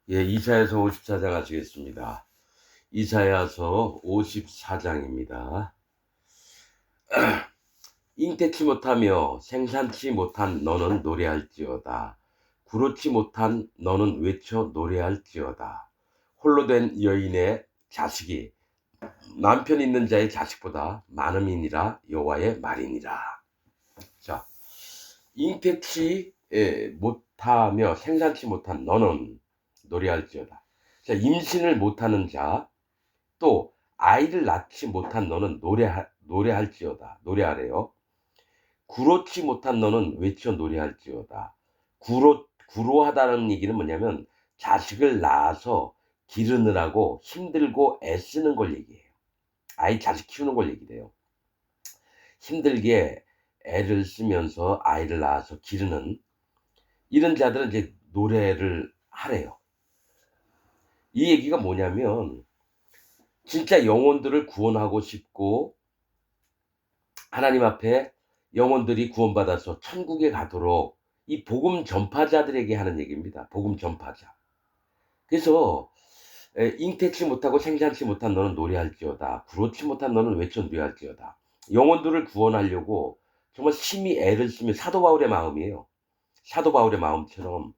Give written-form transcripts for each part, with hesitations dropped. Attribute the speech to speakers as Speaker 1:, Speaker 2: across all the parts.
Speaker 1: 예, 이사야서 54장 하시겠습니다. 이사야서 54장입니다. 잉태치 못하며 생산치 못한 너는 노래할지어다. 구로치 못한 너는 외쳐 노래할지어다. 홀로 된 여인의 자식이 남편 있는 자의 자식보다 많음이니라. 여호와의 말이니라. 자, 잉태치 못하며 생산치 못한 너는 노래할지어다. 자, 임신을 못하는 자, 또 아이를 낳지 못한 너는 노래할지어다. 노래하래요. 구로치 못한 너는 외쳐 노래할지어다. 구로하다는 얘기는 뭐냐면 자식을 낳아서 기르느라고 힘들고 애쓰는 걸 얘기해요. 아이 자식 키우는 걸 얘기해요. 힘들게 애를 쓰면서 아이를 낳아서 기르는 이런 자들은 이제 노래를 하래요. 이 얘기가 뭐냐면 진짜 영혼들을 구원하고 싶고 하나님 앞에 영혼들이 구원받아서 천국에 가도록 이 복음 전파자들에게 하는 얘기입니다. 복음 전파자. 그래서 잉태치 못하고 생산치 못한 너는 노래할지어다. 구로치 못한 너는 외쳐 노래할지어다. 영혼들을 구원하려고 정말 심히 애를 쓰면 사도 바울의 마음이에요. 사도 바울의 마음처럼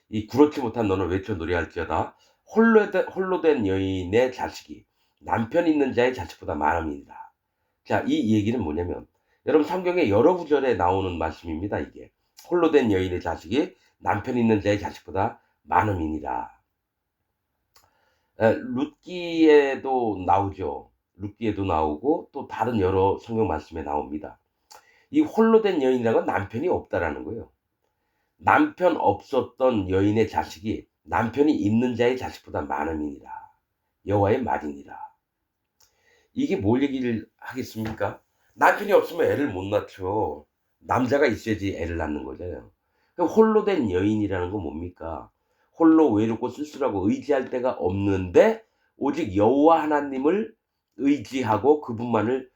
Speaker 1: 이 구로치 못한 너는 외쳐 노래할지어다. 홀로 된 여인의 자식이 남편 있는 자의 자식보다 많음이니라. 자, 이 얘기는 뭐냐면 여러분 성경에 여러 구절에 나오는 말씀입니다. 이게 홀로 된 여인의 자식이 남편 있는 자의 자식보다 많음이니라. 룻기에도 나오죠. 룻기에도 나오고 또 다른 여러 성경 말씀에 나옵니다. 이 홀로 된 여인이라는 건 남편이 없다라는 거예요. 남편 없었던 여인의 자식이 남편이 있는 자의 자식보다 많음이니라. 여호와의 말이니라. 이게 뭘 얘기를 하겠습니까? 남편이 없으면 애를 못 낳죠. 남자가 있어야지 애를 낳는 거잖아요. 그럼 홀로 된 여인이라는 건 뭡니까? 홀로 외롭고 쓸쓸하고 의지할 데가 없는데 오직 여호와 하나님을 의지하고 그분만을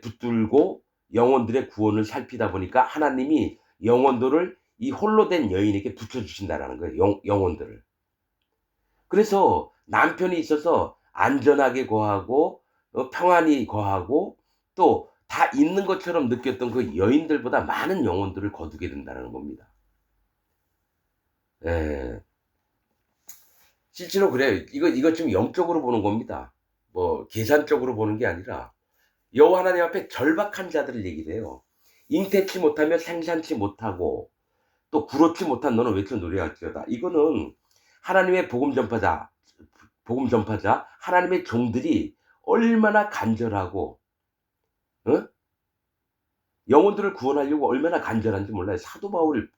Speaker 1: 붙들고 영혼들의 구원을 살피다 보니까 하나님이 영혼들을 이 홀로 된 여인에게 붙여주신다라는 거예요. 영혼들을. 그래서 남편이 있어서 안전하게 거하고 평안히 거하고 또 다 있는 것처럼 느꼈던 그 여인들보다 많은 영혼들을 거두게 된다는 겁니다. 예. 실제로 그래요. 이거 지금 영적으로 보는 겁니다. 뭐 계산적으로 보는 게 아니라 여호와 하나님 앞에 절박한 자들을 얘기를 해요. 잉태치 못하며 생산치 못하고 또 구로치 못한 너는 외쳐 노래할지어다. 이거는 하나님의 복음 전파자, 하나님의 종들이 얼마나 간절하고, 어? 영혼들을 구원하려고 얼마나 간절한지 몰라요. 사도 바울,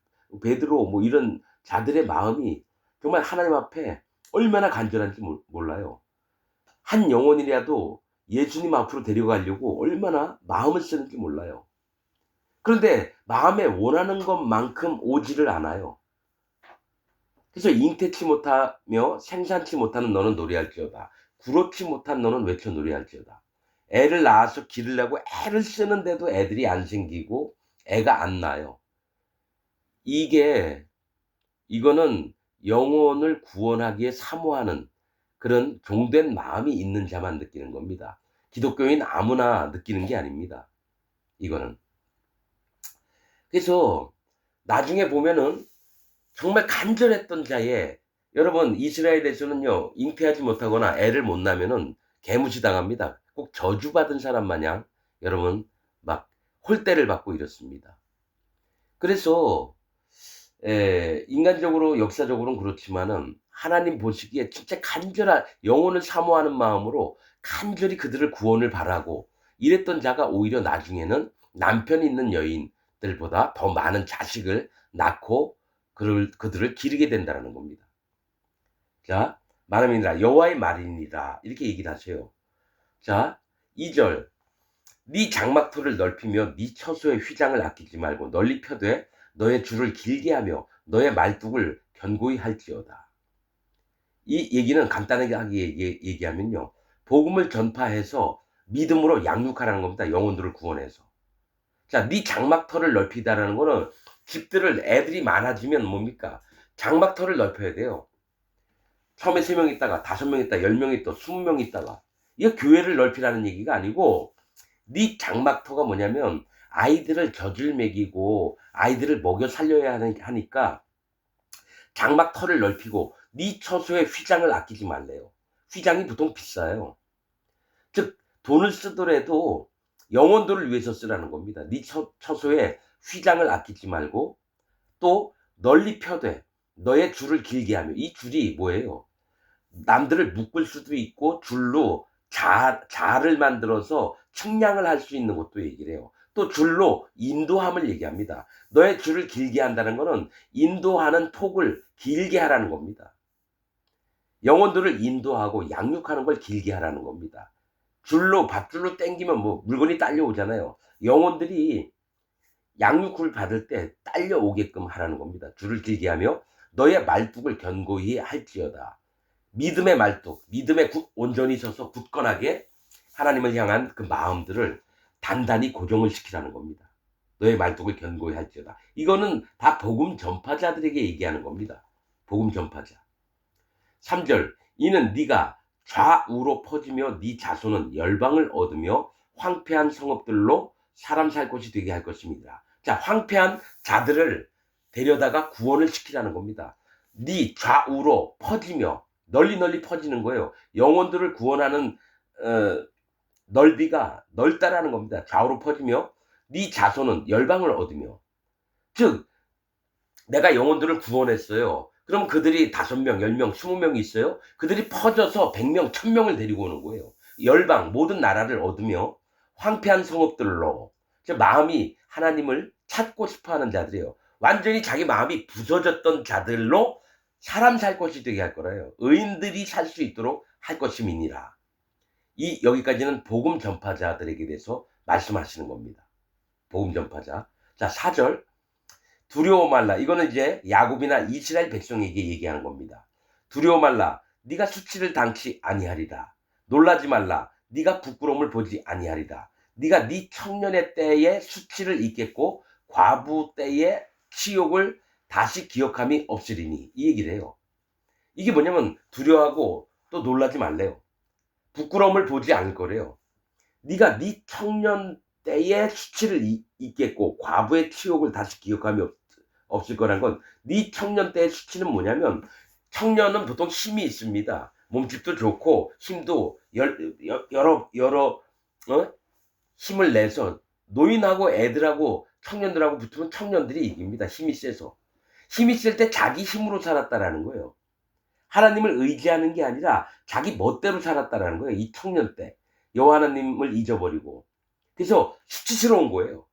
Speaker 1: 베드로, 뭐 이런 자들의 마음이 정말 하나님 앞에 얼마나 간절한지 몰라요. 한 영혼이라도 예수님 앞으로 데려가려고 얼마나 마음을 쓰는지 몰라요. 그런데 마음에 원하는 것만큼 오지를 않아요. 그래서 잉태치 못하며 생산치 못하는 너는 노래할지어다. 구로치 못한 너는 외쳐 노래할지어다. 애를 낳아서 기르려고 애를 쓰는데도 애들이 안 생기고 애가 안 나요. 이거는 영혼을 구원하기에 사모하는 그런 종된 마음이 있는 자만 느끼는 겁니다. 기독교인 아무나 느끼는 게 아닙니다. 이거는. 그래서 나중에 보면은 정말 간절했던 자에 여러분 이스라엘에서는요 잉태하지 못하거나 애를 못 낳으면은 개무시당합니다. 꼭 저주받은 사람 마냥 여러분 막 홀대를 받고 이렇습니다. 그래서 인간적으로 역사적으로는 그렇지만은 하나님 보시기에 진짜 간절한 영혼을 사모하는 마음으로 간절히 그들을 구원을 바라고 이랬던 자가 오히려 나중에는 남편 있는 여인들보다 더 많은 자식을 낳고 그들을 기르게 된다는 겁니다. 자, 말함이니라 여호와의 말이니라 이렇게 얘기를 하세요. 자, 2절 네 장막터를 넓히며 네 처소의 휘장을 아끼지 말고 널리 펴되 너의 줄을 길게 하며 너의 말뚝을 견고히 할지어다. 이 얘기는 간단하게 얘기하면요. 복음을 전파해서 믿음으로 양육하라는 겁니다. 영혼들을 구원해서. 자, 네 장막터를 넓히다라는 거는 집들을 애들이 많아지면 뭡니까? 장막터를 넓혀야 돼요. 처음에 3명 있다가 5명 있다가 10명 있다가 20명 있다가. 이거 교회를 넓히라는 얘기가 아니고 네 장막터가 뭐냐면 아이들을 젖을 먹이고 아이들을 먹여 살려야 하니까 장막터를 넓히고 네 처소에 휘장을 아끼지 말래요. 휘장이 보통 비싸요. 즉 돈을 쓰더라도 영혼들을 위해서 쓰라는 겁니다. 네 처소에 휘장을 아끼지 말고 또 널리 펴되 너의 줄을 길게 하며. 이 줄이 뭐예요? 남들을 묶을 수도 있고 줄로 자를 만들어서 측량을 할 수 있는 것도 얘기를 해요. 또 줄로 인도함을 얘기합니다. 너의 줄을 길게 한다는 것은 인도하는 폭을 길게 하라는 겁니다. 영혼들을 인도하고 양육하는 걸 길게 하라는 겁니다. 줄로 밧줄로 당기면 뭐 물건이 딸려오잖아요. 영혼들이 양육을 받을 때 딸려오게끔 하라는 겁니다. 줄을 길게 하며 너의 말뚝을 견고히 할지어다. 믿음의 말뚝, 믿음에 온전히 서서 굳건하게 하나님을 향한 그 마음들을 단단히 고정을 시키라는 겁니다. 너의 말뚝을 견고히 할지어다. 이거는 다 복음 전파자들에게 얘기하는 겁니다. 복음 전파자. 3절, 이는 네가 좌우로 퍼지며 네 자손은 열방을 얻으며 황폐한 성읍들로 사람 살 곳이 되게 할 것입니다. 자, 황폐한 자들을 데려다가 구원을 시키라는 겁니다. 네 좌우로 퍼지며 널리 퍼지는 거예요. 영혼들을 구원하는 넓이가 넓다라는 겁니다. 좌우로 퍼지며 네 자손은 열방을 얻으며. 즉 내가 영혼들을 구원했어요. 그럼 그들이 5명, 10명, 20명이 있어요. 그들이 퍼져서 100명, 1000명을 데리고 오는 거예요. 열방, 모든 나라를 얻으며 황폐한 성읍들로. 마음이 하나님을 찾고 싶어하는 자들이에요. 완전히 자기 마음이 부서졌던 자들로 사람 살 것이 되게 할 거라요. 의인들이 살 수 있도록 할 것임이니라. 여기까지는 복음 전파자들에게 대해서 말씀하시는 겁니다. 복음 전파자. 자, 4절. 두려워 말라. 이거는 이제 야곱이나 이스라엘 백성에게 얘기하는 겁니다. 두려워 말라. 네가 수치를 당치 아니하리라. 놀라지 말라. 네가 부끄러움을 보지 아니하리라. 네가 네 청년의 때에 수치를 잊겠고 과부 때의 치욕을 다시 기억함이 없으리니. 이 얘기를 해요. 이게 뭐냐면 두려워하고 또 놀라지 말래요. 부끄러움을 보지 않을 거래요. 네가 네 청년 때의 수치를 잊겠고 과부의 치욕을 다시 기억함이 없을 거란 건, 네 청년 때의 수치는 뭐냐면, 청년은 보통 힘이 있습니다. 몸집도 좋고 힘도 여러 힘을 내서 노인하고 애들하고 청년들하고 붙으면 청년들이 이깁니다. 힘이 세서. 힘이 셀 때 자기 힘으로 살았다라는 거예요. 하나님을 의지하는 게 아니라 자기 멋대로 살았다라는 거예요. 이 청년 때 여호와 하나님을 잊어버리고. 그래서 수치스러운 거예요.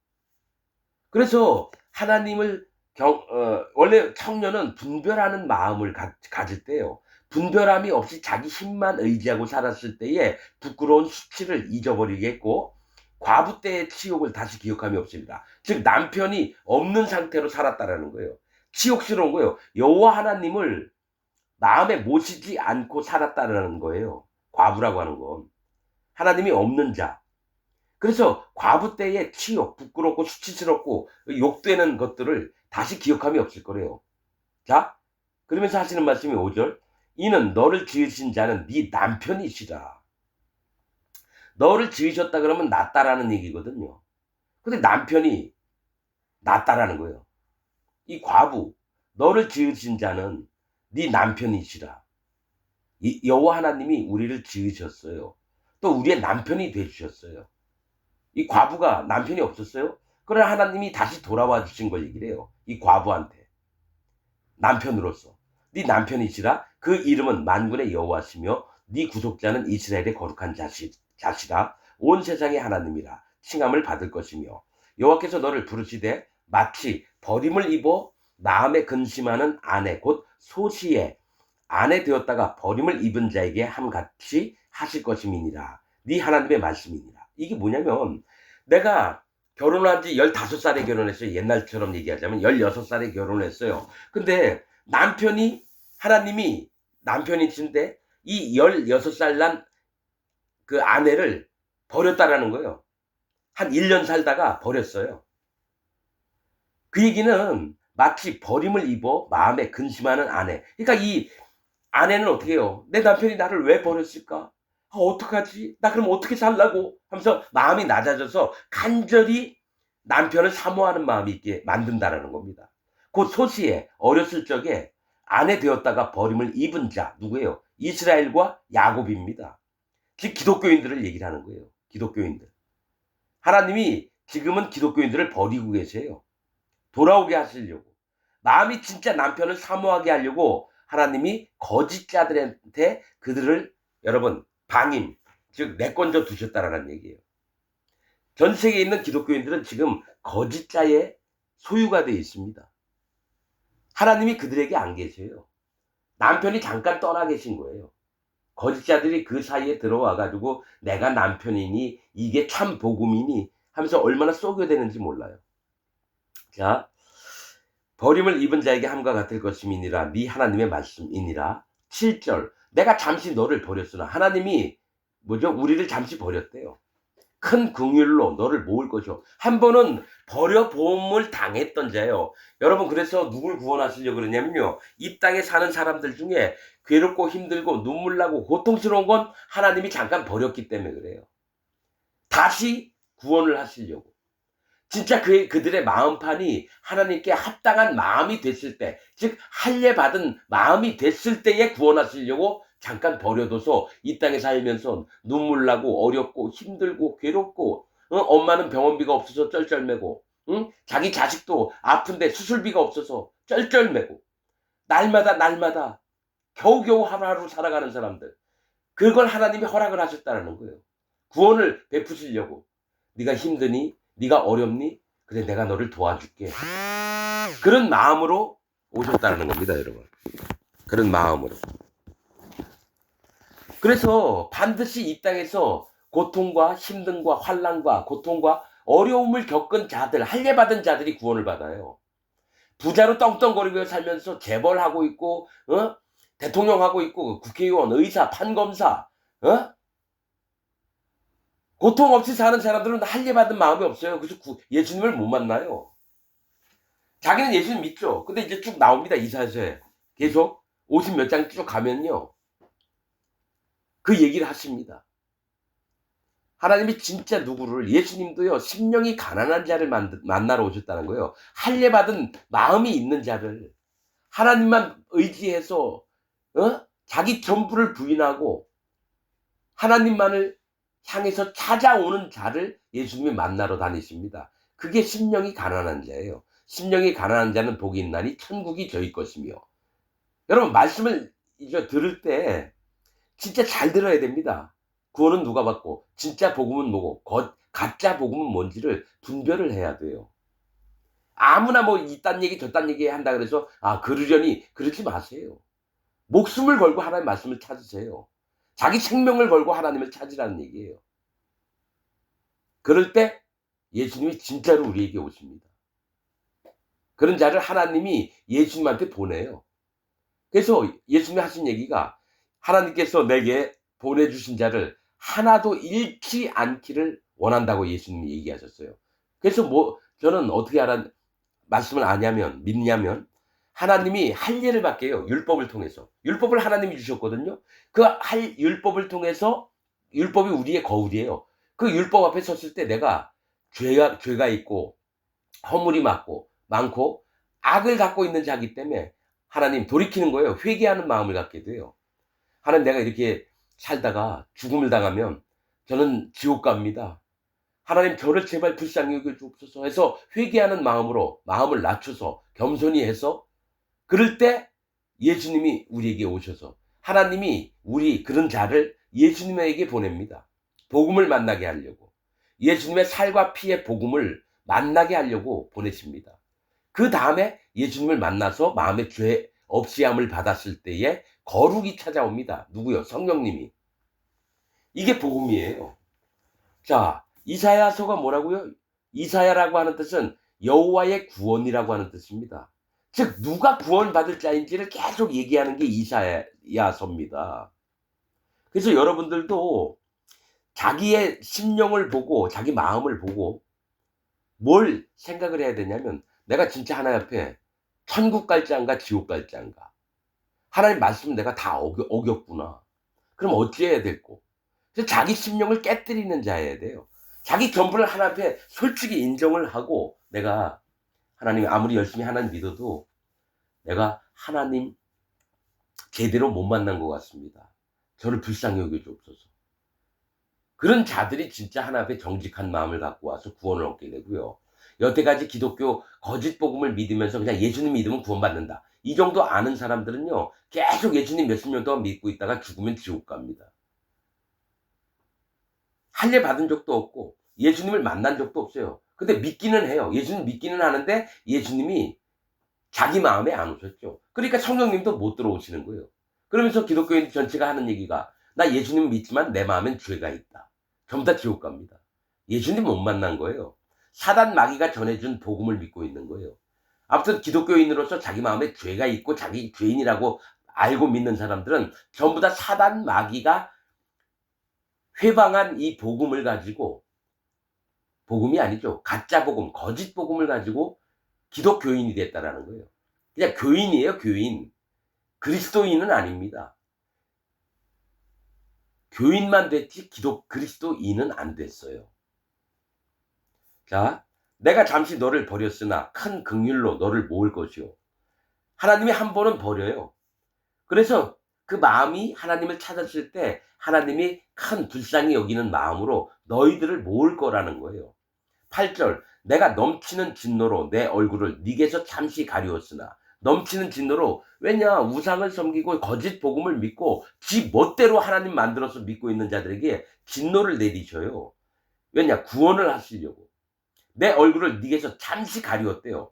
Speaker 1: 그래서 하나님을 원래 청년은 분별하는 마음을 가질 때요. 분별함이 없이 자기 힘만 의지하고 살았을 때에 부끄러운 수치를 잊어버리겠고 과부 때의 치욕을 다시 기억함이 없습니다. 즉 남편이 없는 상태로 살았다라는 거예요. 치욕스러운 거예요. 여호와 하나님을 마음에 모시지 않고 살았다라는 거예요. 과부라고 하는 건 하나님이 없는 자. 그래서 과부 때의 치욕, 부끄럽고 수치스럽고 욕되는 것들을 다시 기억함이 없을 거래요. 자, 그러면서 하시는 말씀이 5절. 이는 너를 지으신 자는 네 남편이시라. 너를 지으셨다 그러면 낫다라는 얘기거든요. 근데 남편이 낫다라는 거예요. 이 과부, 너를 지으신 자는 네 남편이시라. 여호와 하나님이 우리를 지으셨어요. 또 우리의 남편이 되주셨어요. 이 과부가 남편이 없었어요? 그러나 하나님이 다시 돌아와 주신 걸 얘기를 해요. 이 과부한테. 남편으로서. 네 남편이시라. 그 이름은 만군의 여호와시며 네 구속자는 이스라엘의 거룩한 자시라. 온 세상의 하나님이라. 칭함을 받을 것이며 여호와께서 너를 부르시되 마치 버림을 입어 마음에 근심하는 아내 곧 소시의 아내 되었다가 버림을 입은 자에게 함같이 하실 것임이니라. 네 하나님의 말씀이니라. 이게 뭐냐면 내가 결혼한 지 15살에 결혼했어요. 옛날처럼 얘기하자면 16살에 결혼했어요. 근데 하나님이 남편이신데 이 16살 난 그 아내를 버렸다라는 거예요. 한 1년 살다가 버렸어요. 그 얘기는 마치 버림을 입어 마음에 근심하는 아내. 그러니까 이 아내는 어떻게 해요? '내 남편이 나를 왜 버렸을까? 아 어떡하지? 나 그럼 어떻게 살라고?' 하면서 마음이 낮아져서 간절히 남편을 사모하는 마음이 있게 만든다라는 겁니다. 그 소시에 어렸을 적에 아내 되었다가 버림을 입은 자 누구예요? 이스라엘과 야곱입니다. 즉 기독교인들을 얘기를 하는 거예요. 기독교인들. 하나님이 지금은 기독교인들을 버리고 계세요. 돌아오게 하시려고. 마음이 진짜 남편을 사모하게 하려고 하나님이 거짓 자들한테 그들을 여러분 방임 즉 내건져 두셨다라는 얘기예요. 전 세계에 있는 기독교인들은 지금 거짓 자의 소유가 되어 있습니다. 하나님이 그들에게 안 계세요. 남편이 잠깐 떠나 계신 거예요. 거짓자들이 그 사이에 들어와 가지고 내가 남편이니 이게 참 복음이니 하면서 얼마나 쏘겨대는지 몰라요. 자, 버림을 입은 자에게 함과 같을 것임이니라 네 하나님의 말씀이니라. 7절 내가 잠시 너를 버렸으나 하나님이 뭐죠? 우리를 잠시 버렸대요. 큰 긍휼로 너를 모을 것이요. 한 번은 버려봄을 당했던 자예요. 여러분 그래서 누굴 구원하시려고 그러냐면요. 이 땅에 사는 사람들 중에 괴롭고 힘들고 눈물 나고 고통스러운 건 하나님이 잠깐 버렸기 때문에 그래요. 다시 구원을 하시려고. 진짜 그들의 마음판이 하나님께 합당한 마음이 됐을 때, 즉 할례 받은 마음이 됐을 때에 구원하시려고 잠깐 버려둬서 이 땅에 살면서 눈물 나고 어렵고 힘들고 괴롭고 엄마는 병원비가 없어서 쩔쩔매고 자기 자식도 아픈데 수술비가 없어서 쩔쩔매고 날마다 겨우겨우 하루하루 살아가는 사람들 그걸 하나님이 허락을 하셨다는 거예요. 구원을 베푸시려고. 네가 힘드니? 네가 어렵니? 그래 내가 너를 도와줄게. 그런 마음으로 오셨다는 겁니다, 여러분. 그런 마음으로. 그래서 반드시 이 땅에서 고통과 힘듦과 환난과 고통과 어려움을 겪은 자들, 할례 받은 자들이 구원을 받아요. 부자로 떵떵거리고 살면서 재벌하고 있고, 대통령 하고 있고, 국회의원, 의사, 판검사, 고통 없이 사는 사람들은 할례 받은 마음이 없어요. 그래서 예수님을 못 만나요. 자기는 예수님 믿죠. 근데 이제 쭉 나옵니다. 이사야서에. 계속 50 몇 장 쭉 가면요. 그 얘기를 하십니다. 하나님이 진짜 누구를 예수님도요. 심령이 가난한 자를 만나러 오셨다는 거예요. 할례 받은 마음이 있는 자를 하나님만 의지해서 자기 전부를 부인하고 하나님만을 향해서 찾아오는 자를 예수님이 만나러 다니십니다. 그게 심령이 가난한 자예요. 심령이 가난한 자는 복이 있나니 천국이 저희 것이며. 여러분 말씀을 이제 들을 때 진짜 잘 들어야 됩니다. 구원은 누가 받고 진짜 복음은 뭐고 가짜 복음은 뭔지를 분별을 해야 돼요. 아무나 뭐 이딴 얘기 저딴 얘기 한다 그래서 그러려니 그러지 마세요. 목숨을 걸고 하나님의 말씀을 찾으세요. 자기 생명을 걸고 하나님을 찾으라는 얘기예요. 그럴 때 예수님이 진짜로 우리에게 오십니다. 그런 자를 하나님이 예수님한테 보내요. 그래서 예수님이 하신 얘기가 하나님께서 내게 보내주신 자를 하나도 잃지 않기를 원한다고 예수님이 얘기하셨어요. 그래서 저는 어떻게 말씀을 믿냐면 하나님이 할례를 받게 해요. 율법을 통해서. 율법을 하나님이 주셨거든요. 율법을 통해서 율법이 우리의 거울이에요. 그 율법 앞에 섰을 때 내가 죄가 있고 허물이 많고 악을 갖고 있는 자이기 때문에 하나님 돌이키는 거예요. 회개하는 마음을 갖게 돼요. 하나님 내가 이렇게 살다가 죽음을 당하면 저는 지옥 갑니다. 하나님 저를 제발 불쌍히 여겨 주옵소서 해서 회개하는 마음으로 마음을 낮춰서 겸손히 해서 그럴 때 예수님이 우리에게 오셔서 하나님이 그런 자를 예수님에게 보냅니다. 복음을 만나게 하려고. 예수님의 살과 피의 복음을 만나게 하려고 보내십니다. 그 다음에 예수님을 만나서 마음의 죄 없이함을 받았을 때에 거룩이 찾아옵니다. 누구요? 성령님이. 이게 복음이에요. 자, 이사야서가 뭐라고요? 이사야라고 하는 뜻은 여호와의 구원이라고 하는 뜻입니다. 즉 누가 구원받을 자인지를 계속 얘기하는 게 이사야서입니다. 그래서 여러분들도 자기의 심령을 보고 자기 마음을 보고 뭘 생각을 해야 되냐면 내가 진짜 하나님 앞에 천국 갈지 안가 지옥 갈지 안가 하나님 말씀 내가 다 어겼구나. 그럼 어찌해야 될꼬? 그래서 자기 심령을 깨뜨리는 자여야 돼요. 자기 전부를 하나님 앞에 솔직히 인정을 하고 내가 하나님 아무리 열심히 하나님 믿어도 내가 하나님 제대로 못 만난 것 같습니다. 저를 불쌍히 여겨 주옵소서. 그런 자들이 진짜 하나님 앞에 정직한 마음을 갖고 와서 구원을 얻게 되고요. 여태까지 기독교 거짓 복음을 믿으면서 그냥 예수님 믿으면 구원받는다, 이 정도 아는 사람들은요 계속 예수님 몇십 년 동안 믿고 있다가 죽으면 지옥 갑니다. 할례 받은 적도 없고 예수님을 만난 적도 없어요. 근데 믿기는 해요. 예수님 믿기는 하는데 예수님이 자기 마음에 안 오셨죠. 그러니까 성령님도 못 들어오시는 거예요. 그러면서 기독교인 전체가 하는 얘기가 나 예수님 믿지만 내 마음엔 죄가 있다. 전부 다 지옥 갑니다. 예수님 못 만난 거예요. 사단 마귀가 전해준 복음을 믿고 있는 거예요. 아무튼 기독교인으로서 자기 마음에 죄가 있고 자기 죄인이라고 알고 믿는 사람들은 전부 다 사단 마귀가 회방한 이 복음을 가지고, 복음이 아니죠, 가짜 복음, 거짓 복음을 가지고 기독교인이 됐다라는 거예요. 그냥 교인이에요, 교인. 그리스도인은 아닙니다. 교인만 됐지 그리스도인은 안 됐어요. 자, 내가 잠시 너를 버렸으나 큰 긍휼로 너를 모을 것이요. 하나님이 한 번은 버려요. 그래서 그 마음이 하나님을 찾았을 때 하나님이 큰 불쌍히 여기는 마음으로 너희들을 모을 거라는 거예요. 8절, 내가 넘치는 진노로 내 얼굴을 네게서 잠시 가리웠으나. 넘치는 진노로, 왜냐 우상을 섬기고 거짓 복음을 믿고 지 멋대로 하나님 만들어서 믿고 있는 자들에게 진노를 내리셔요. 왜냐 구원을 하시려고. 내 얼굴을 네게서 잠시 가리웠대요.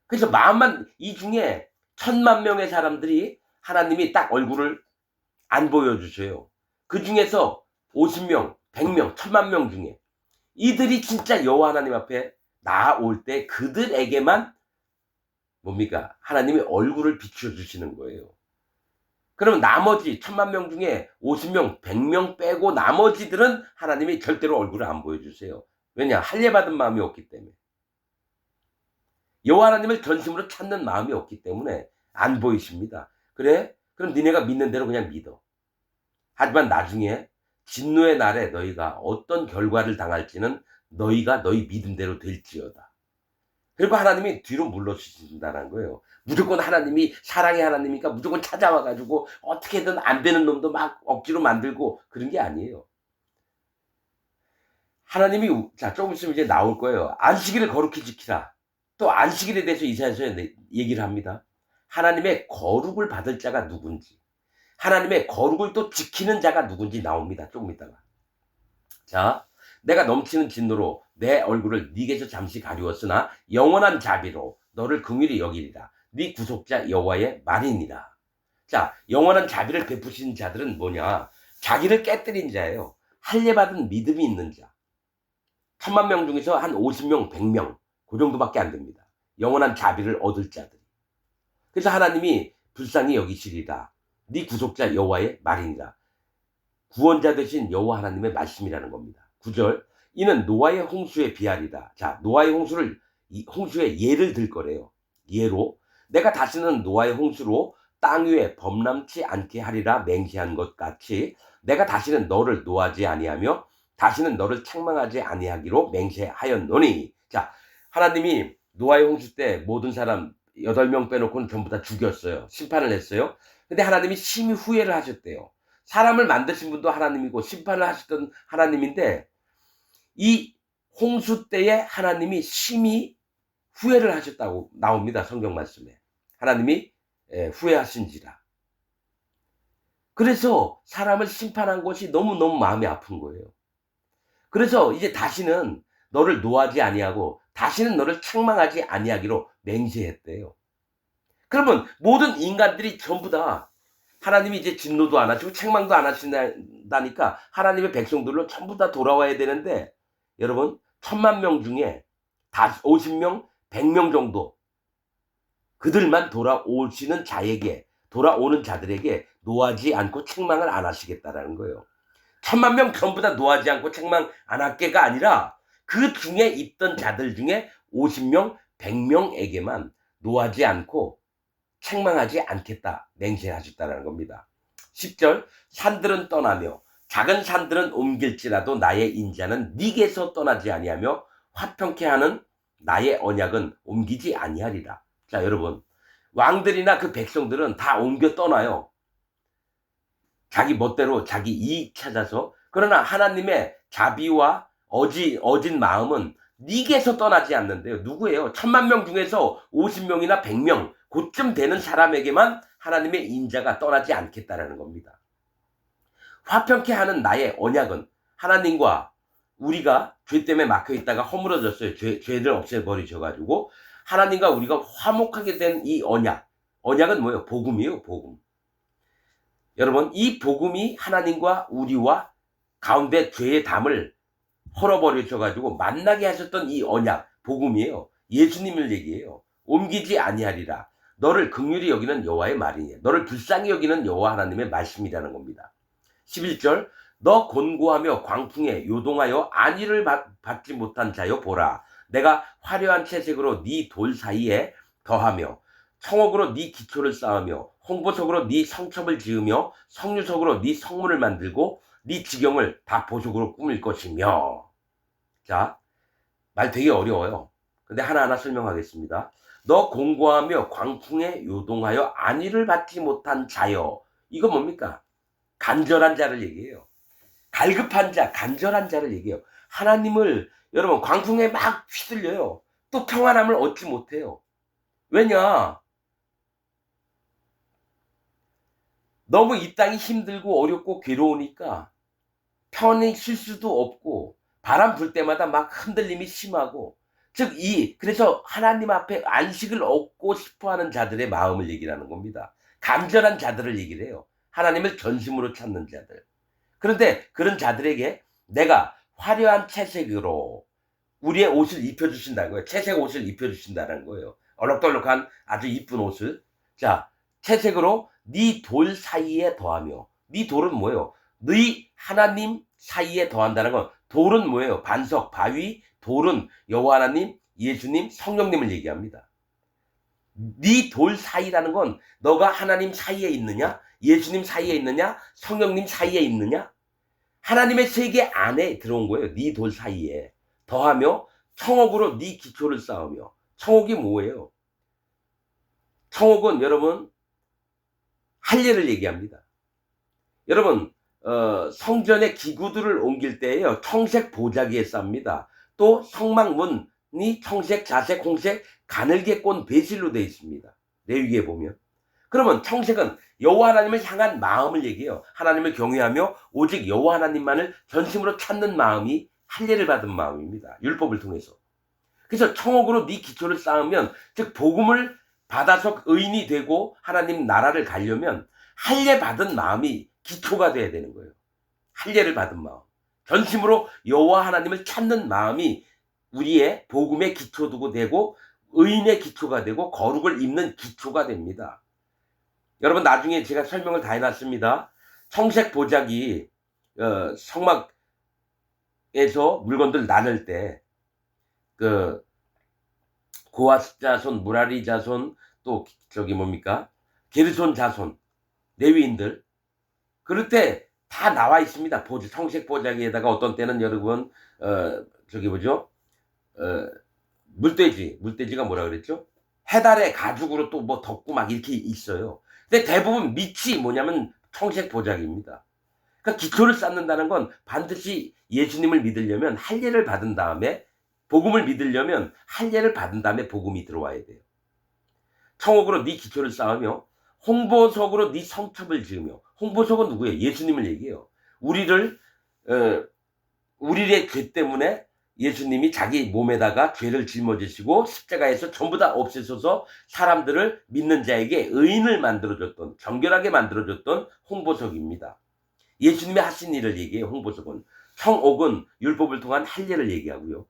Speaker 1: 그래서 마음만, 이 중에 1,000만 명의 사람들이 하나님이 딱 얼굴을 안 보여주셔요. 그 중에서 50명, 100명, 1,000만 명 중에 이들이 진짜 여호와 하나님 앞에 나올 때 그들에게만 뭡니까? 하나님이 얼굴을 비춰주시는 거예요. 그러면 나머지 1,000만 명 중에 50명, 100명 빼고 나머지들은 하나님이 절대로 얼굴을 안 보여주세요. 왜냐? 할례 받은 마음이 없기 때문에. 여호와 하나님을 전심으로 찾는 마음이 없기 때문에 안 보이십니다. 그래? 그럼 니네가 믿는 대로 그냥 믿어. 하지만 나중에 진노의 날에 너희가 어떤 결과를 당할지는 너희가 너희 믿음대로 될지어다. 그리고 하나님이 뒤로 물러주신다는 거예요. 무조건 하나님이 사랑의 하나님이니까 무조건 찾아와가지고 어떻게든 안 되는 놈도 막 억지로 만들고 그런 게 아니에요. 하나님이, 자, 조금 있으면 이제 나올 거예요. 안식일을 거룩히 지키라. 또 안식일에 대해서 이사야서에 얘기를 합니다. 하나님의 거룩을 받을 자가 누군지, 하나님의 거룩을 또 지키는 자가 누군지 나옵니다. 조금 있다가. 자, 내가 넘치는 진노로 내 얼굴을 네게서 잠시 가리웠으나 영원한 자비로 너를 긍휼히 여기리라. 네 구속자 여호와의 말이니라. 자, 영원한 자비를 베푸신 자들은 뭐냐? 자기를 깨뜨린 자예요. 할례 받은 믿음이 있는 자. 1,000만 명 중에서 한 50명, 100명 그 정도밖에 안 됩니다. 영원한 자비를 얻을 자들이. 그래서 하나님이 불쌍히 여기시리라. 네 구속자 여호와의 말이니라. 구원자 되신 여호와 하나님의 말씀이라는 겁니다. 9절, 이는 노아의 홍수에 비하리다. 자, 노아의 홍수의 예를 들 거래요. 예로 내가 다시는 노아의 홍수로 땅 위에 범람치 않게 하리라 맹세한 것 같이 내가 다시는 너를 노하지 아니하며 다시는 너를 책망하지 아니하기로 맹세하였노니. 자, 하나님이 노아의 홍수 때 모든 사람 8명 빼놓고는 전부 다 죽였어요. 심판을 했어요. 근데 하나님이 심히 후회를 하셨대요. 사람을 만드신 분도 하나님이고 심판을 하셨던 하나님인데 이 홍수 때에 하나님이 심히 후회를 하셨다고 나옵니다. 성경 말씀에. 하나님이 후회하신지라. 그래서 사람을 심판한 것이 너무너무 마음이 아픈 거예요. 그래서 이제 다시는 너를 노하지 아니하고 다시는 너를 책망하지 아니하기로 맹세했대요. 그러면 모든 인간들이 전부 다 하나님이 이제 진노도 안 하시고 책망도 안 하신다니까 하나님의 백성들로 전부 다 돌아와야 되는데, 여러분 1,000만 명 중에 50명, 100명 정도 그들만 돌아오시는 자에게, 돌아오는 자들에게 노하지 않고 책망을 안 하시겠다라는 거예요. 1,000만 명 전부 다 노하지 않고 책망 안 할게가 아니라 그 중에 있던 자들 중에 50명, 100명에게만 노하지 않고 책망하지 않겠다 맹세하셨다는 겁니다. 10절 산들은 떠나며 작은 산들은 옮길지라도 나의 인자는 네게서 떠나지 아니하며 화평케 하는 나의 언약은 옮기지 아니하리라. 자, 여러분, 왕들이나 그 백성들은 다 옮겨 떠나요. 자기 멋대로 자기 이익 찾아서. 그러나 하나님의 자비와 어진 마음은 네게서 떠나지 않는데요. 누구예요? 10,000명 중에서 50명이나 100명 그쯤 되는 사람에게만 하나님의 인자가 떠나지 않겠다라는 겁니다. 화평케 하는 나의 언약은 하나님과 우리가 죄 때문에 막혀 있다가 허물어졌어요. 죄를 없애버리셔가지고 하나님과 우리가 화목하게 된 이 언약은 뭐예요? 복음이에요. 복음. 여러분, 이 복음이 하나님과 우리와 가운데 죄의 담을 헐어버리셔가지고 만나게 하셨던 이 언약, 복음이에요. 예수님을 얘기해요. 옮기지 아니하리라. 너를 긍휼히 여기는 여호와의 말이니, 너를 불쌍히 여기는 여호와 하나님의 말씀이라는 겁니다. 11절, 너 곤고하며 광풍에 요동하여 안위를 받지 못한 자여 보라. 내가 화려한 채색으로 네 돌 사이에 더하며 청옥으로 네 기초를 쌓으며 홍보석으로 네 성첩을 지으며 성류석으로 네 성문을 만들고 네 지경을 다 보석으로 꾸밀 것이며. 자, 말 되게 어려워요. 근데 하나하나 설명하겠습니다. 너 공고하며 광풍에 요동하여 안위를 받지 못한 자여. 이거 뭡니까? 간절한 자를 얘기해요. 갈급한 자, 간절한 자를 얘기해요. 하나님을 여러분 광풍에 막 휘둘려요. 또 평안함을 얻지 못해요. 왜냐? 너무 이 땅이 힘들고 어렵고 괴로우니까 편히 쉴 수도 없고 바람 불 때마다 막 흔들림이 심하고, 즉 그래서 하나님 앞에 안식을 얻고 싶어하는 자들의 마음을 얘기하는 겁니다. 간절한 자들을 얘기를 해요. 하나님을 전심으로 찾는 자들. 그런데 그런 자들에게 내가 화려한 채색으로 우리의 옷을 입혀주신다는 거예요. 채색 옷을 입혀주신다는 거예요. 얼룩덜룩한 아주 이쁜 옷을. 자, 채색으로 네 돌 사이에 더하며. 네 돌은 뭐예요? 네 하나님 사이에 더한다는 건, 돌은 뭐예요? 반석, 바위. 돌은 여호와 하나님, 예수님, 성령님을 얘기합니다. 네 돌 사이라는 건 너가 하나님 사이에 있느냐, 예수님 사이에 있느냐, 성령님 사이에 있느냐. 하나님의 세계 안에 들어온 거예요. 네 돌 사이에 더하며 청옥으로 네 기초를 쌓으며. 청옥이 뭐예요? 청옥은 여러분 할례를 얘기합니다. 여러분, 성전의 기구들을 옮길 때에요, 청색 보자기에 쌉니다. 또 성막문이 청색, 자색, 홍색, 가늘게 꼰 배실로 되어 있습니다. 레위기에 보면. 그러면 청색은 여호와 하나님을 향한 마음을 얘기해요. 하나님을 경외하며 오직 여호와 하나님만을 전심으로 찾는 마음이 할례를 받은 마음입니다. 율법을 통해서. 그래서 청옥으로 네 기초를 쌓으면, 즉 복음을 받아서 의인이 되고 하나님 나라를 가려면 할례 받은 마음이 기초가 돼야 되는 거예요. 할례를 받은 마음, 전심으로 여호와 하나님을 찾는 마음이 우리의 복음의 기초도 되고 의인의 기초가 되고 거룩을 입는 기초가 됩니다. 여러분, 나중에 제가 설명을 다 해놨습니다. 청색 보자기, 성막에서 물건들 나눌 때 그 고핫 자손, 무라리 자손, 또 저기 뭡니까, 게르손 자손, 레위인들, 그럴 때 다 나와 있습니다. 청색 보자기에다가 어떤 때는 여러분 저기 뭐죠, 물돼지가 뭐라 그랬죠? 해달의 가죽으로 또 뭐 덮고 막 이렇게 있어요. 근데 대부분 밑이 뭐냐면 청색 보자기입니다. 그러니까 기초를 쌓는다는 건 반드시 예수님을 믿으려면 할례를 받은 다음에, 복음을 믿으려면 할례를 받은 다음에 복음이 들어와야 돼요. 청옥으로 네 기초를 쌓으며 홍보석으로 네 성첩을 지으며. 홍보석은 누구예요? 예수님을 얘기해요. 우리의 죄 때문에 예수님이 자기 몸에다가 죄를 짊어지시고 십자가에서 전부 다 없애셔서 사람들을 믿는 자에게 의인을 만들어줬던, 정결하게 만들어줬던 홍보석입니다. 예수님이 하신 일을 얘기해요. 홍보석은. 청옥은 율법을 통한 할례를 얘기하고요.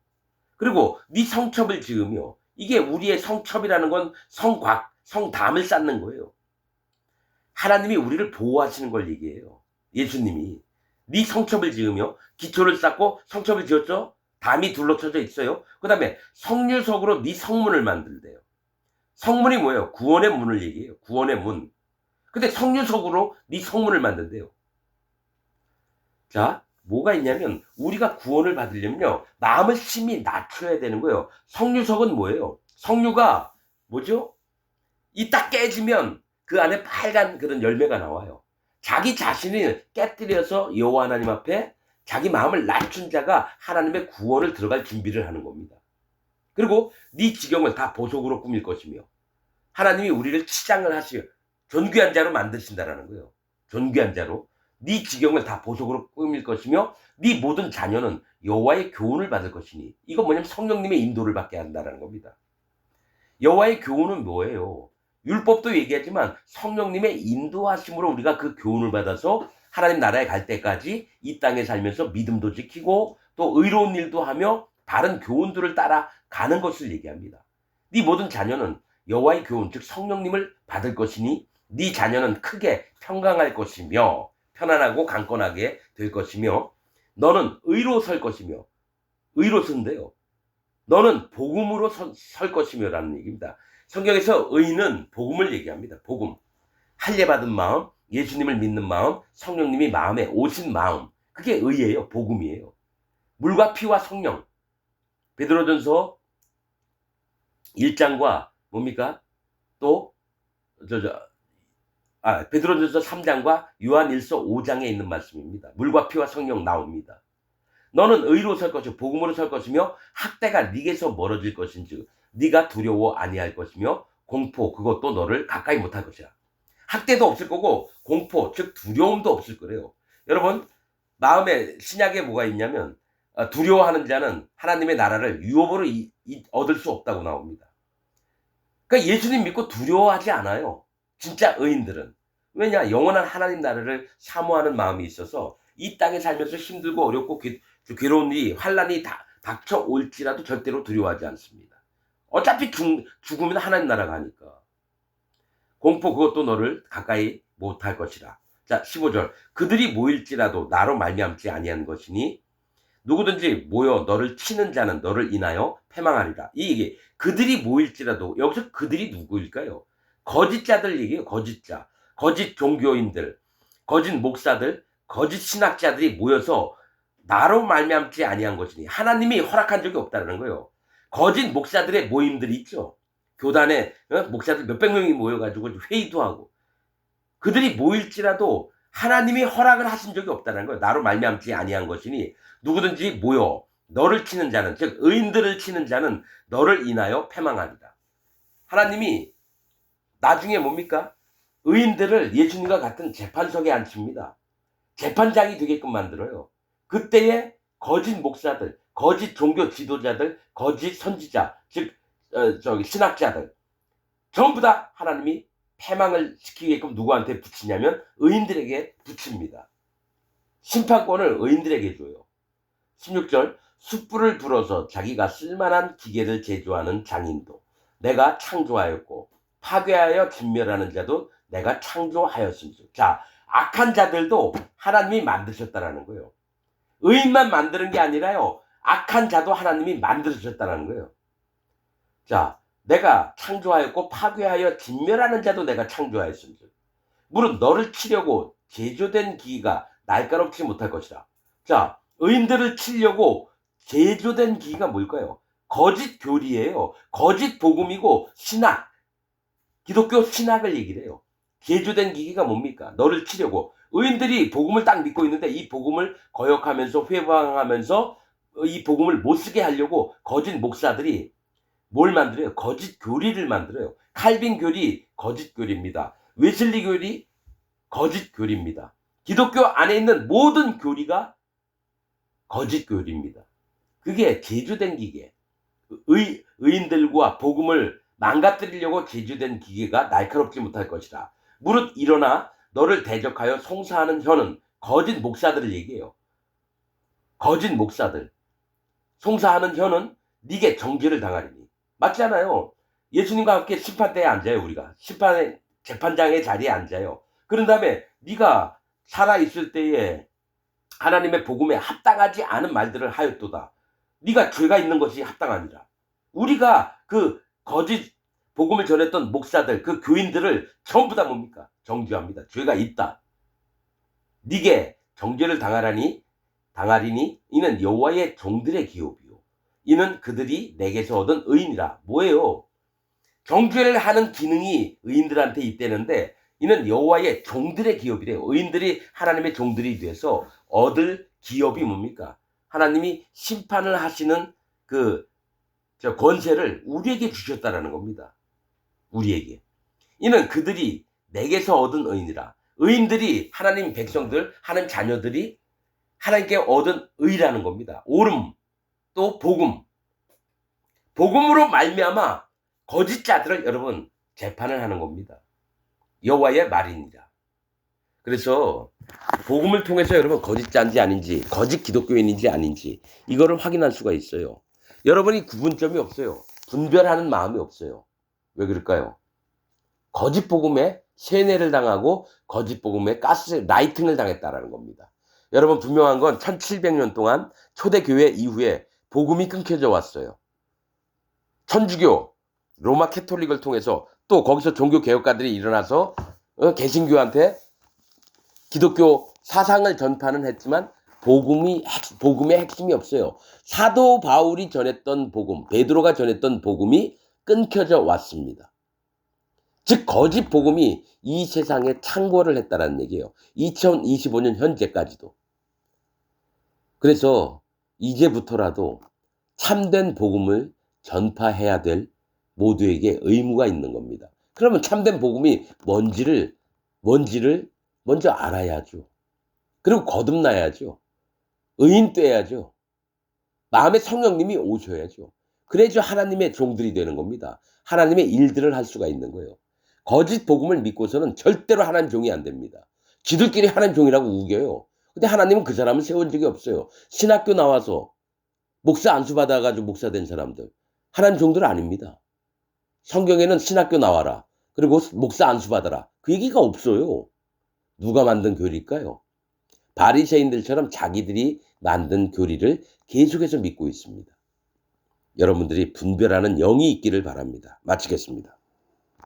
Speaker 1: 그리고 네 성첩을 지으며. 이게 우리의 성첩이라는 건 성담을 쌓는 거예요. 하나님이 우리를 보호하시는 걸 얘기해요. 예수님이. 네 성첩을 지으며. 기초를 쌓고 성첩을 지었죠? 담이 둘러쳐져 있어요. 그 다음에 성류석으로 네 성문을 만들대요. 성문이 뭐예요? 구원의 문을 얘기해요. 구원의 문. 근데 성유석으로 네 성문을 만든대요. 자, 뭐가 있냐면 우리가 구원을 받으려면요. 마음을 심히 낮춰야 되는 거예요. 성유석은 뭐예요? 성유가 뭐죠? 이 딱 깨지면 그 안에 빨간 그런 열매가 나와요. 자기 자신을 깨뜨려서 여호와 하나님 앞에 자기 마음을 낮춘 자가 하나님의 구원을 들어갈 준비를 하는 겁니다. 그리고 네 지경을 다 보석으로 꾸밀 것이며 하나님이 우리를 치장을 하시며 존귀한 자로 만드신다라는 거예요. 존귀한 자로. 네 지경을 다 보석으로 꾸밀 것이며 네 모든 자녀는 여호와의 교훈을 받을 것이니. 이건 뭐냐면 성령님의 인도를 받게 한다라는 겁니다. 여호와의 교훈은 뭐예요? 율법도 얘기하지만 성령님의 인도하심으로 우리가 그 교훈을 받아서 하나님 나라에 갈 때까지 이 땅에 살면서 믿음도 지키고 또 의로운 일도 하며 바른 교훈들을 따라가는 것을 얘기합니다. 네 모든 자녀는 여호와의 교훈 즉 성령님을 받을 것이니 네 자녀는 크게 평강할 것이며 편안하고 강건하게 될 것이며 너는 의로 설 것이며 의로 선대요. 너는 복음으로 설 것이며 라는 얘기입니다. 성경에서 의는 복음을 얘기합니다. 복음. 할례받은 마음, 예수님을 믿는 마음, 성령님이 마음에 오신 마음. 그게 의예요. 복음이에요. 물과 피와 성령. 베드로전서 1장과 뭡니까? 또 베드로전서 3장과 요한일서 5장에 있는 말씀입니다. 물과 피와 성령 나옵니다. 너는 의로 설 것이요 복음으로 설 것이며 학대가 네게서 멀어질 것인즉 네가 두려워 아니할 것이며 공포 그것도 너를 가까이 못할 것이야. 학대도 없을 거고 공포 즉 두려움도 없을 거래요. 여러분 마음에 신약에 뭐가 있냐면 두려워하는 자는 하나님의 나라를 유업으로 얻을 수 없다고 나옵니다. 그러니까 예수님 믿고 두려워하지 않아요. 진짜 의인들은. 왜냐? 영원한 하나님 나라를 사모하는 마음이 있어서 이 땅에 살면서 힘들고 어렵고 괴로운 일이 환난이 닥쳐올지라도 절대로 두려워하지 않습니다. 어차피 죽으면 하나님 나라 가니까. 공포 그것도 너를 가까이 못할 것이라. 자 15절 그들이 모일지라도 나로 말미암지 아니한 것이니 누구든지 모여 너를 치는 자는 너를 인하여 패망하리라. 이 얘기 그들이 모일지라도 여기서 그들이 누구일까요? 거짓자들 얘기예요. 거짓자. 거짓 종교인들, 거짓 목사들, 거짓 신학자들이 모여서 나로 말미암지 아니한 것이니 하나님이 허락한 적이 없다는 거예요. 거짓 목사들의 모임들이 있죠. 교단에 목사들 몇백 명이 모여가지고 회의도 하고 그들이 모일지라도 하나님이 허락을 하신 적이 없다는 거예요. 나로 말미암지 아니한 것이니 누구든지 모여 너를 치는 자는 즉 의인들을 치는 자는 너를 인하여 패망하리라. 하나님이 나중에 뭡니까? 의인들을 예수님과 같은 재판석에 앉힙니다. 재판장이 되게끔 만들어요. 그때에 거짓 목사들, 거짓 종교 지도자들, 거짓 선지자, 즉 신학자들 전부 다 하나님이 패망을 시키게끔 누구한테 붙이냐면 의인들에게 붙입니다. 심판권을 의인들에게 줘요. 16절 숯불을 불어서 자기가 쓸만한 기계를 제조하는 장인도 내가 창조하였고 파괴하여 진멸하는 자도 내가 창조하였음즉. 자, 악한 자들도 하나님이 만드셨다라는 거예요. 의인만 만드는 게 아니라요. 악한 자도 하나님이 만드셨다라는 거예요. 자, 내가 창조하였고 파괴하여 진멸하는 자도 내가 창조하였음즉. 무릇 너를 치려고 제조된 기기가 날카롭지 못할 것이라. 자, 의인들을 치려고 제조된 기기가 뭘까요? 거짓 교리예요. 거짓 복음이고 신학. 기독교 신학을 얘기를 해요. 제조된 기기가 뭡니까? 너를 치려고. 의인들이 복음을 딱 믿고 있는데 이 복음을 거역하면서 회방하면서 이 복음을 못 쓰게 하려고 거짓 목사들이 뭘 만들어요? 거짓 교리를 만들어요. 칼빈 교리 거짓 교리입니다. 웨슬리 교리 거짓 교리입니다. 기독교 안에 있는 모든 교리가 거짓 교리입니다. 그게 제조된 기계. 의인들과 복음을 망가뜨리려고 제조된 기계가 날카롭지 못할 것이라. 무릇 일어나 너를 대적하여 송사하는 혀는 거짓 목사들을 얘기해요. 거짓 목사들. 송사하는 혀는 네게 정죄를 당하리니. 맞잖아요. 예수님과 함께 심판대에 앉아요. 우리가. 심판의 재판장의 자리에 앉아요. 그런 다음에 네가 살아있을 때에 하나님의 복음에 합당하지 않은 말들을 하였도다. 네가 죄가 있는 것이 합당하니라. 우리가 그 거짓 복음을 전했던 목사들, 그 교인들을 전부 다 뭡니까? 정죄합니다. 죄가 있다. 니게 정죄를 당하리니 이는 여호와의 종들의 기업이요. 이는 그들이 내게서 얻은 의인이라. 뭐예요? 정죄를 하는 기능이 의인들한테 있다는데 이는 여호와의 종들의 기업이래요. 의인들이 하나님의 종들이 돼서 얻을 기업이 뭡니까? 하나님이 심판을 하시는 권세를 우리에게 주셨다라는 겁니다. 우리에게. 이는 그들이 내게서 얻은 의인이라. 의인들이 하나님 백성들, 하나님 자녀들이 하나님께 얻은 의라는 겁니다. 옳음, 또 복음. 복음으로 말미암아 거짓 자들을 여러분 재판을 하는 겁니다. 여호와의 말이니라. 그래서 복음을 통해서 여러분 거짓 자인지 아닌지, 거짓 기독교인인지 아닌지 이거를 확인할 수가 있어요. 여러분이 구분점이 없어요. 분별하는 마음이 없어요. 왜 그럴까요? 거짓 복음에 세뇌를 당하고 거짓 복음에 라이팅을 당했다라는 겁니다. 여러분 분명한 건 1700년 동안 초대교회 이후에 복음이 끊겨져 왔어요. 천주교, 로마 캐톨릭을 통해서 또 거기서 종교개혁가들이 일어나서 개신교한테 기독교 사상을 전파는 했지만 복음의 핵심이 없어요. 사도 바울이 전했던 복음, 베드로가 전했던 복음이 끊겨져 왔습니다. 즉 거짓 복음이 이 세상에 창궐을 했다는 얘기예요. 2025년 현재까지도. 그래서 이제부터라도 참된 복음을 전파해야 될 모두에게 의무가 있는 겁니다. 그러면 참된 복음이 뭔지를 먼저 알아야죠. 그리고 거듭나야죠. 의인 되야죠. 마음에 성령님이 오셔야죠. 그래야죠 하나님의 종들이 되는 겁니다. 하나님의 일들을 할 수가 있는 거예요. 거짓 복음을 믿고서는 절대로 하나님 종이 안 됩니다. 지들끼리 하나님 종이라고 우겨요. 근데 하나님은 그 사람을 세운 적이 없어요. 신학교 나와서 목사 안수 받아가지고 목사 된 사람들 하나님 종들 아닙니다. 성경에는 신학교 나와라. 그리고 목사 안수 받아라. 그 얘기가 없어요. 누가 만든 교리일까요? 바리새인들처럼 자기들이 만든 교리를 계속해서 믿고 있습니다. 여러분들이 분별하는 영이 있기를 바랍니다. 마치겠습니다.